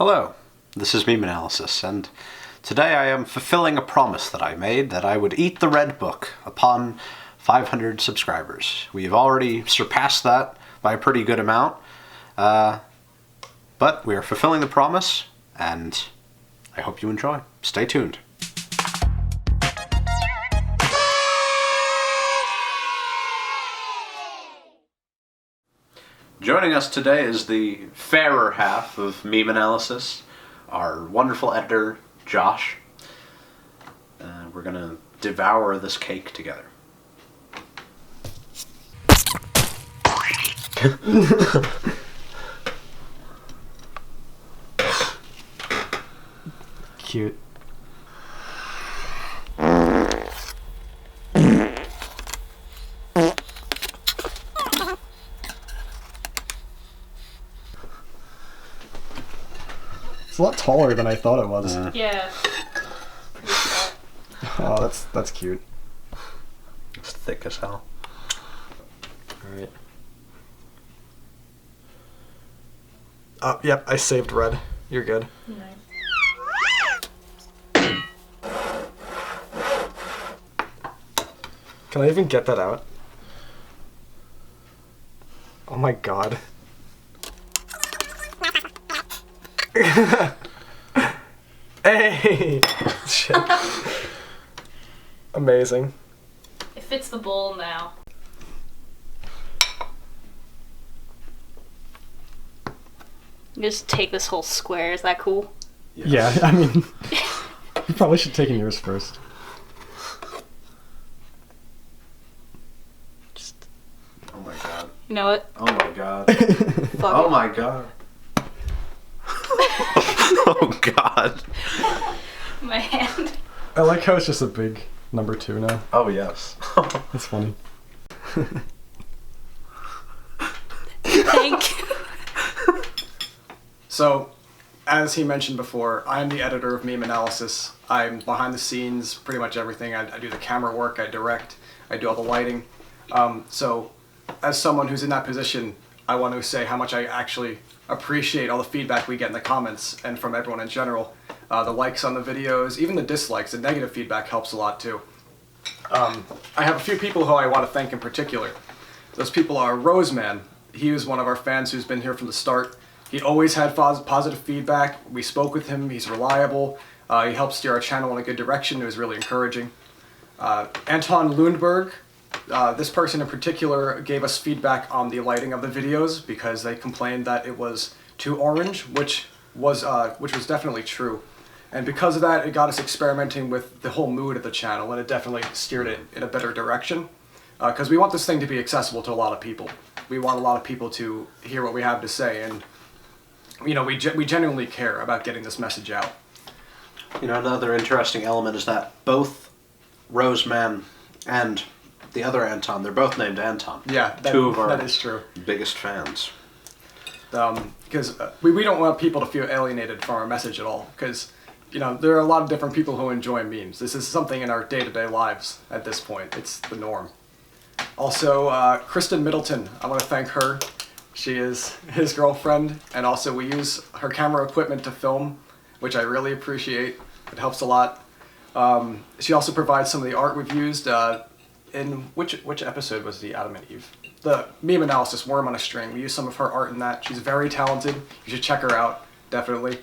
Hello, this is MemeAnalysis, and today I am fulfilling a promise that I made that I would eat the Red Book upon 500 subscribers. We've already surpassed that by a pretty good amount, but we are fulfilling the promise, and I hope you enjoy. Stay tuned. Joining us today is the fairer half of MemeAnalysis, our wonderful editor, Josh. We're gonna devour this cake together. Cute. It's a lot taller than I thought it was. Yeah. Oh, that's cute. It's thick as hell. Alright. Oh, yep, I saved red. You're good. Nice. Can I even get that out? Oh my god. Hey! Shit. Amazing. It fits the bowl now. You just take this whole square, is that cool? Yeah, I mean, you probably should take in yours first. Just, Oh my god. you know what? Oh my god. Fuck Oh it. my god. Oh god. My hand. I like how it's just a big number 2 now. Oh yes. That's funny. Thank you. So, as he mentioned before, I'm the editor of MemeAnalysis. I'm behind the scenes, pretty much everything. I do the camera work, I direct, I do all the lighting. So, as someone who's in that position, I want to say how much I actually appreciate all the feedback we get in the comments and from everyone in general. The likes on the videos, even the dislikes, the negative feedback helps a lot too. I have a few people who I want to thank in particular. Those people are Roseman. He was one of our fans who's been here from the start. He always had positive feedback. We spoke with him. He's reliable. He helped steer our channel in a good direction. It was really encouraging. Anton Lundberg, this person in particular gave us feedback on the lighting of the videos because they complained that it was too orange, which was definitely true. And because of that, it got us experimenting with the whole mood of the channel, and it definitely steered it in a better direction. Because we want this thing to be accessible to a lot of people. We want a lot of people to hear what we have to say, and you know, we genuinely care about getting this message out. You know, another interesting element is that both Roseman and the other Anton, they're both named Anton. Yeah, Two of our that is true. biggest fans. Because we don't want people to feel alienated from our message at all. Because, you know, there are a lot of different people who enjoy memes. This is something in our day-to-day lives at this point. It's the norm. Also, Kristen Middleton, I want to thank her. She is his girlfriend, and also we use her camera equipment to film, which I really appreciate. It helps a lot. She also provides some of the art we've used in which episode was the Adam and Eve? The MemeAnalysis Worm on a String. We used some of her art in that. She's very talented. You should check her out, definitely.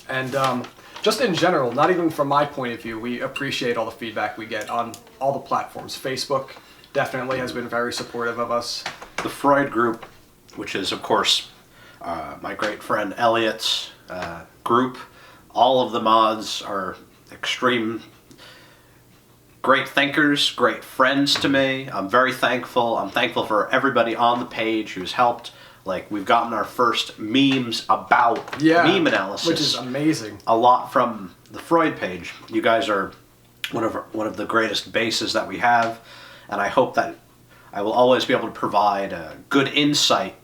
And just in general, not even from my point of view, we appreciate all the feedback we get on all the platforms. Facebook definitely has been very supportive of us. The Freud group, which is, of course, my great friend Elliot's group. All of the mods are extreme great thinkers, great friends to me. I'm very thankful. I'm thankful for everybody on the page who's helped. Like, we've gotten our first memes about MemeAnalysis. Which is amazing. A lot from the Freud page. You guys are one of the greatest bases that we have, and I hope that I will always be able to provide a good insight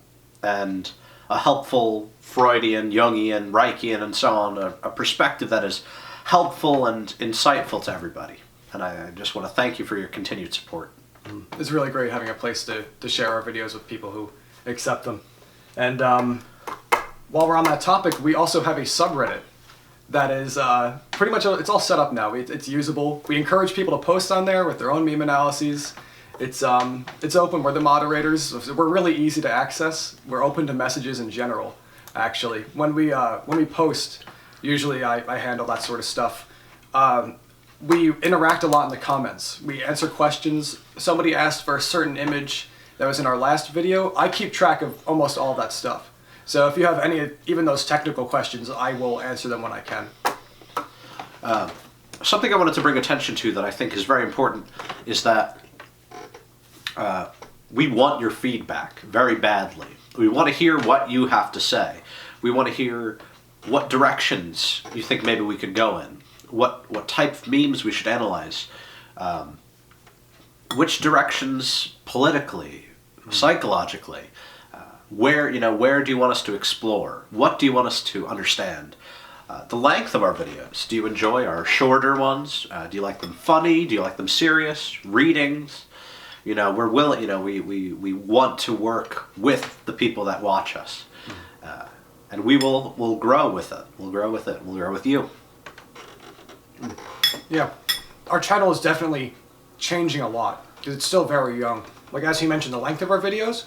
and a helpful Freudian, Jungian, Reichian, and so on, a perspective that is helpful and insightful to everybody. And I just want to thank you for your continued support. It's really great having a place to share our videos with people who accept them. And while we're on that topic, we also have a subreddit that is pretty much, it's all set up now. It's usable. We encourage people to post on there with their own meme analyses. It's open. We're the moderators. We're really easy to access. We're open to messages in general, actually. When we post, usually I handle that sort of stuff. We interact a lot in the comments. We answer questions. Somebody asked for a certain image that was in our last video. I keep track of almost all that stuff. So if you have any, even those technical questions, I will answer them when I can. Something I wanted to bring attention to that I think is very important is that we want your feedback very badly. We want to hear what you have to say. We want to hear what directions you think maybe we could go in. What type of memes we should analyze. Which directions politically, psychologically. Where do you want us to explore? What do you want us to understand? The length of our videos. Do you enjoy our shorter ones? Do you like them funny? Do you like them serious? Readings? We're willing. We want to work with the people that watch us, and we'll grow with it. We'll grow with it. We'll grow with you. Yeah, our channel is definitely changing a lot because it's still very young. Like as he mentioned, the length of our videos.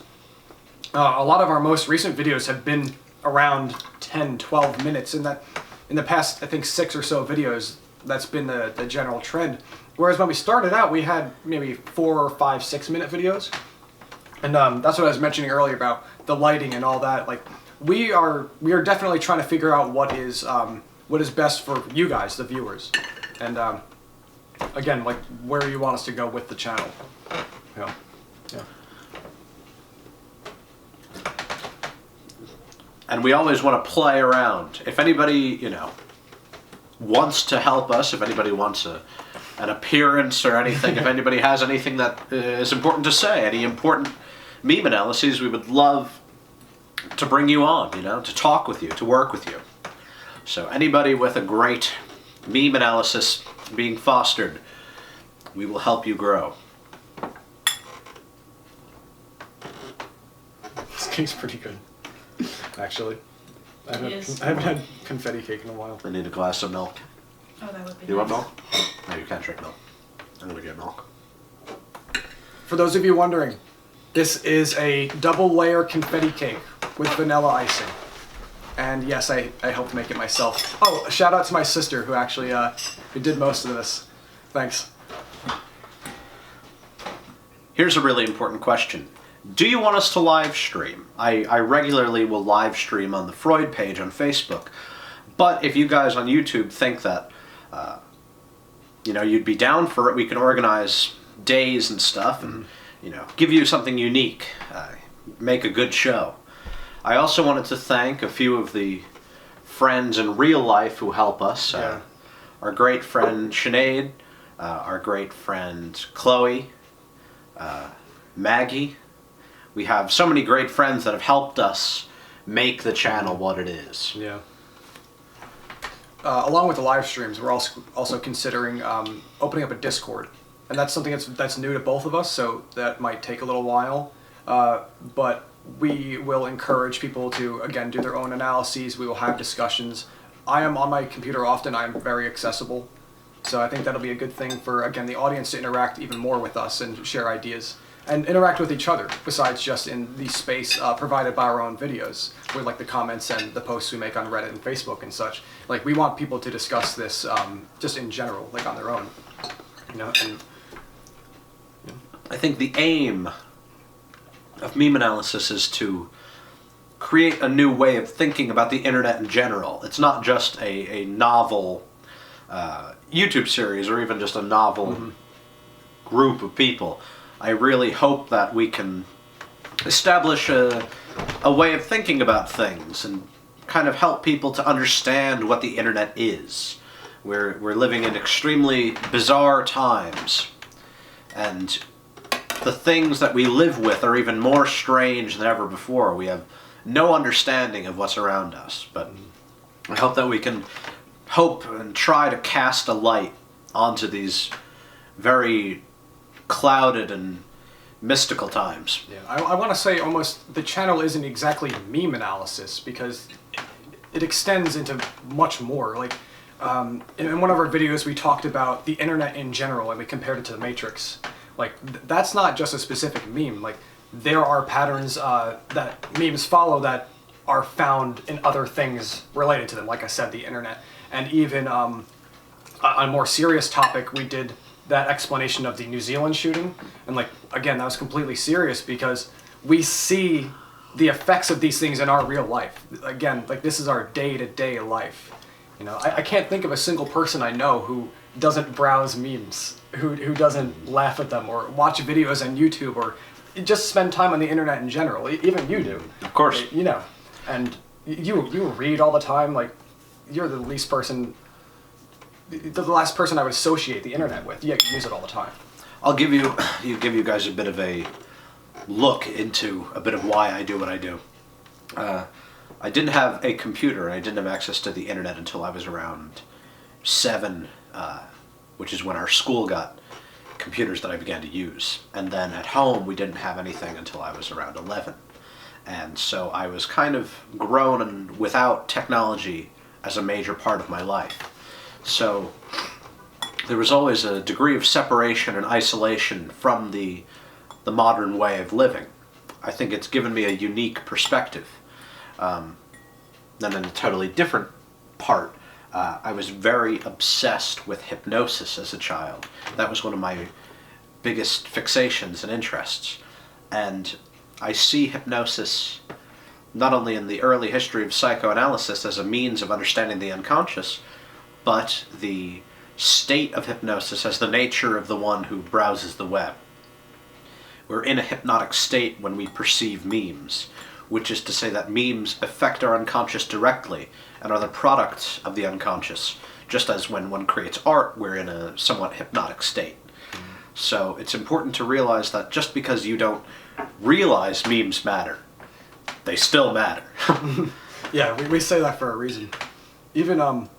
A lot of our most recent videos have been around 10, 12 minutes. In the past, I think 6 or so videos, that's been the general trend. Whereas when we started out, we had maybe 4 or 5, 6 minute videos. And that's what I was mentioning earlier about the lighting and all that. Like we are definitely trying to figure out what is best for you guys, the viewers. And again, like where you want us to go with the channel. Yeah. And we always want to play around. If anybody, wants to help us, if anybody wants an appearance or anything, if anybody has anything that is important to say, any important meme analyses, we would love to bring you on, to talk with you, to work with you. So anybody with a great meme analysis being fostered, we will help you grow. This cake's pretty good. Actually, I Yes. haven't had confetti cake in a while. I need a glass of milk. Oh, that would be Do you want nice. milk? No, you can't drink milk. I'm gonna get milk. For those of you wondering, this is a double layer confetti cake with vanilla icing. And yes, I helped make it myself. Oh, a shout out to my sister who actually who did most of this. Thanks. Here's a really important question. Do you want us to live stream? I regularly will live stream on the Freud page on Facebook. But if you guys on YouTube think that, you'd be down for it, we can organize days and stuff and, give you something unique, make a good show. I also wanted to thank a few of the friends in real life who help us. Yeah. Our great friend Sinead, our great friend Chloe, Maggie. We have so many great friends that have helped us make the channel what it is. Yeah. Along with the live streams, we're also considering opening up a Discord, and that's something that's new to both of us, so that might take a little while. But we will encourage people to again do their own analyses. We will have discussions. I am on my computer often. I am very accessible, so I think that'll be a good thing for again the audience to interact even more with us and share ideas. And interact with each other, besides just in the space provided by our own videos, with like the comments and the posts we make on Reddit and Facebook and such. Like we want people to discuss this just in general, like on their own, And, I think the aim of meme analysis is to create a new way of thinking about the internet in general. It's not just a novel YouTube series or even just a novel group of people. I really hope that we can establish a way of thinking about things and kind of help people to understand what the internet is. We're living in extremely bizarre times, and the things that we live with are even more strange than ever before. We have no understanding of what's around us, but I hope that we can hope and try to cast a light onto these very clouded and mystical times. Yeah, I want to say almost the channel isn't exactly meme analysis because it extends into much more. Like in one of our videos, we talked about the internet in general, and we compared it to the Matrix. Like that's not just a specific meme. Like there are patterns that memes follow that are found in other things related to them. Like I said, the internet, and even on a more serious topic, we did that explanation of the New Zealand shooting, and like again, that was completely serious because we see the effects of these things in our real life. Again, like this is our day-to-day life. You know, I can't think of a single person I know who doesn't browse memes, who doesn't laugh at them or watch videos on YouTube or just spend time on the internet in general. Even you do. Of course. You know, and you read all the time. Like you're the last person I would associate the internet with. Yeah, you use it all the time. I'll give you guys a bit of a look into a bit of why I do what I do. I didn't have a computer. I didn't have access to the internet until I was around 7, which is when our school got computers that I began to use. And then at home, we didn't have anything until I was around 11. And so I was kind of grown and without technology as a major part of my life. So there was always a degree of separation and isolation from the modern way of living. I think it's given me a unique perspective. Then in a totally different part, I was very obsessed with hypnosis as a child. That was one of my biggest fixations and interests. And I see hypnosis not only in the early history of psychoanalysis as a means of understanding the unconscious, but the state of hypnosis as the nature of the one who browses the web. We're in a hypnotic state when we perceive memes, which is to say that memes affect our unconscious directly and are the products of the unconscious, just as when one creates art, we're in a somewhat hypnotic state. So it's important to realize that just because you don't realize memes matter, they still matter. Yeah, we say that for a reason. Even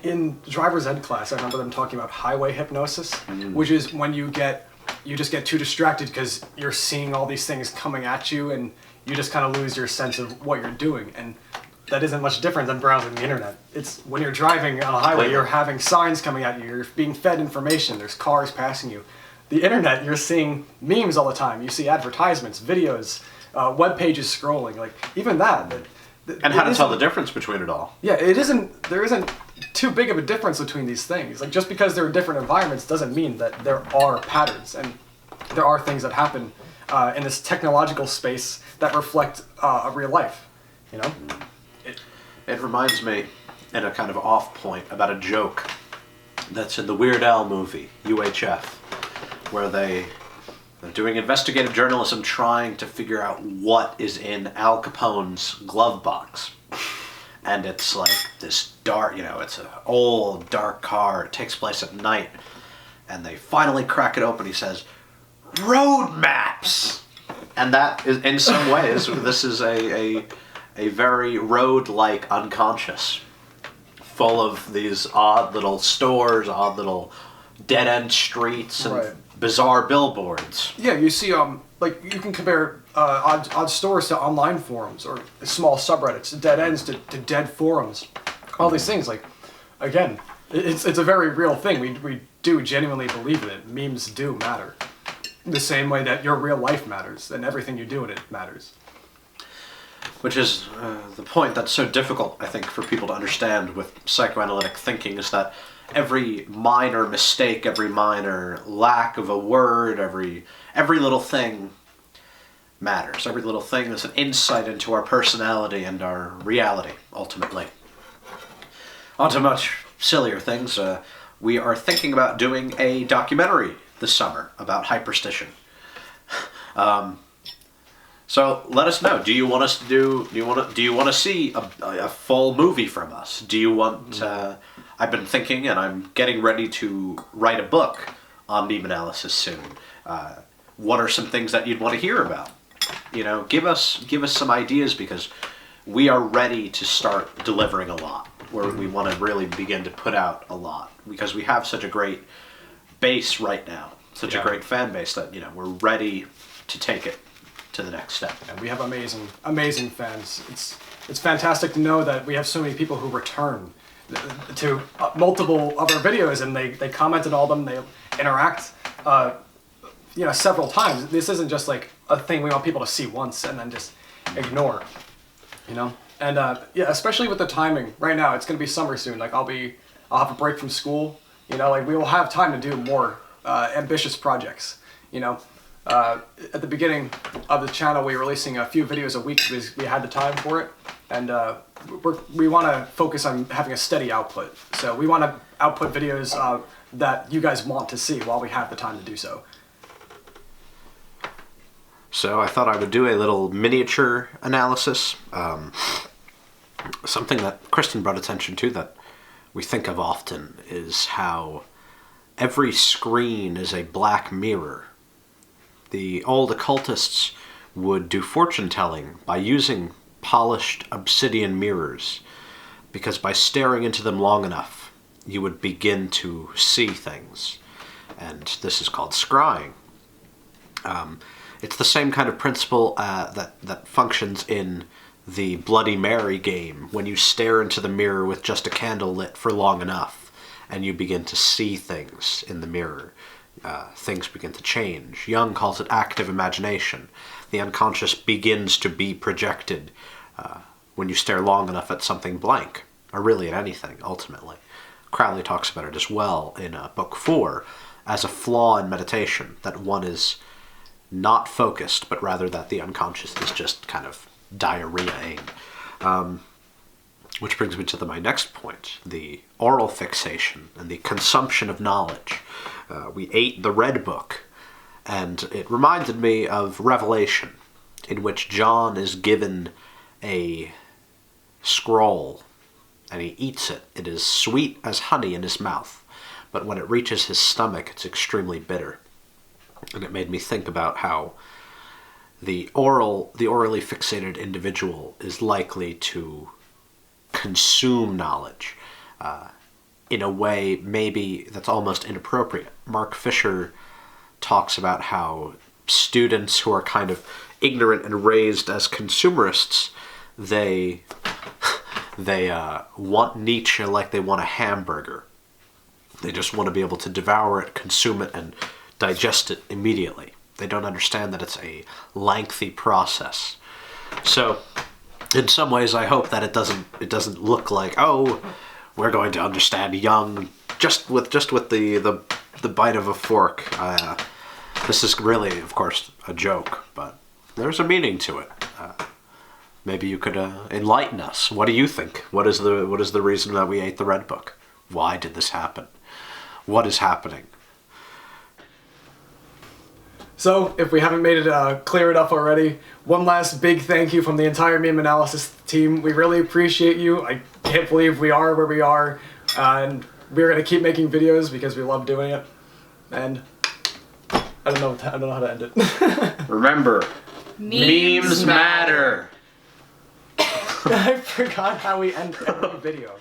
in driver's ed class, I remember them talking about highway hypnosis, which is when you just get too distracted because you're seeing all these things coming at you and you just kind of lose your sense of what you're doing. And that isn't much different than browsing the internet. It's when you're driving on a highway, you're having signs coming at you, you're being fed information, there's cars passing you. The internet, you're seeing memes all the time. You see advertisements, videos, web pages scrolling, like even that. And how to tell the difference between it all. Yeah, there isn't too big of a difference between these things. Like just because they're in different environments doesn't mean that there are patterns and there are things that happen in this technological space that reflect a real life, you know? It reminds me, in a kind of off point, about a joke that's in the Weird Al movie, UHF, where they're doing investigative journalism trying to figure out what is in Al Capone's glove box. And it's like this dark, it's an old, dark car. It takes place at night. And they finally crack it open. He says, "Road maps!" And that is, in some ways, this is a very road-like unconscious, full of these odd little stores, odd little dead-end streets, and bizarre billboards. Yeah, you see, like, you can compare odd stores to online forums, or small subreddits, dead ends to dead forums. All these things, like, again, it's a very real thing. We do genuinely believe in it. Memes do matter. The same way that your real life matters, and everything you do in it matters. Which is the point that's so difficult, I think, for people to understand with psychoanalytic thinking, is that every minor mistake, every minor lack of a word, every little thing matters. Every little thing is an insight into our personality and our reality, ultimately. On to much sillier things. We are thinking about doing a documentary this summer about hyperstition. So let us know. Do you want us to do you want to see a full movie from us? Do you want? I've been thinking, and I'm getting ready to write a book on MemeAnalysis soon. What are some things that you'd want to hear about? Give us some ideas, because we are ready to start delivering a lot. Where we want to really begin to put out a lot, because we have such a great base right now, such a great fan base that we're ready to take it to the next step. And we have amazing fans. It's fantastic to know that we have so many people who return to multiple of our videos, and they comment on all of them. They interact, several times. This isn't just like a thing we want people to see once and then just ignore, And especially with the timing. Right now, it's gonna be summer soon. Like I'll have a break from school. Like we will have time to do more ambitious projects. At the beginning of the channel, we were releasing a few videos a week because we had the time for it, and we want to focus on having a steady output. So we want to output videos that you guys want to see while we have the time to do so. So I thought I would do a little miniature analysis. Something that Kristen brought attention to that we think of often is how every screen is a black mirror. The old occultists would do fortune-telling by using polished obsidian mirrors, because by staring into them long enough, you would begin to see things. And this is called scrying. It's the same kind of principle that functions in the Bloody Mary game, when you stare into the mirror with just a candle lit for long enough, and you begin to see things in the mirror. Things begin to change. Jung calls it active imagination. The unconscious begins to be projected when you stare long enough at something blank, or really at anything, ultimately. Crowley talks about it as well in Book 4 as a flaw in meditation, that one is not focused, but rather that the unconscious is just kind of diarrheaing. Which brings me to my next point, the oral fixation and the consumption of knowledge. We ate the Red Book, and it reminded me of Revelation, in which John is given a scroll, and he eats it. It is sweet as honey in his mouth, but when it reaches his stomach, it's extremely bitter. And it made me think about how the orally fixated individual is likely to consume knowledge in a way maybe that's almost inappropriate. Mark Fisher talks about how students who are kind of ignorant and raised as consumerists, they want Nietzsche like they want a hamburger. They just want to be able to devour it, consume it, and digest it immediately. They don't understand that it's a lengthy process. So, in some ways, I hope that it doesn't look like, oh, we're going to understand Jung just with the bite of a fork. This is really, of course, a joke, but there's a meaning to it. Maybe you could enlighten us. What do you think? What is the reason that we ate the Red Book? Why did this happen? What is happening? So, if we haven't made it clear enough already, one last big thank you from the entire MemeAnalysis team. We really appreciate you. I can't believe we are where we are, and we're gonna keep making videos because we love doing it. And I don't know how to end it. Remember, memes matter. I forgot how we end every video.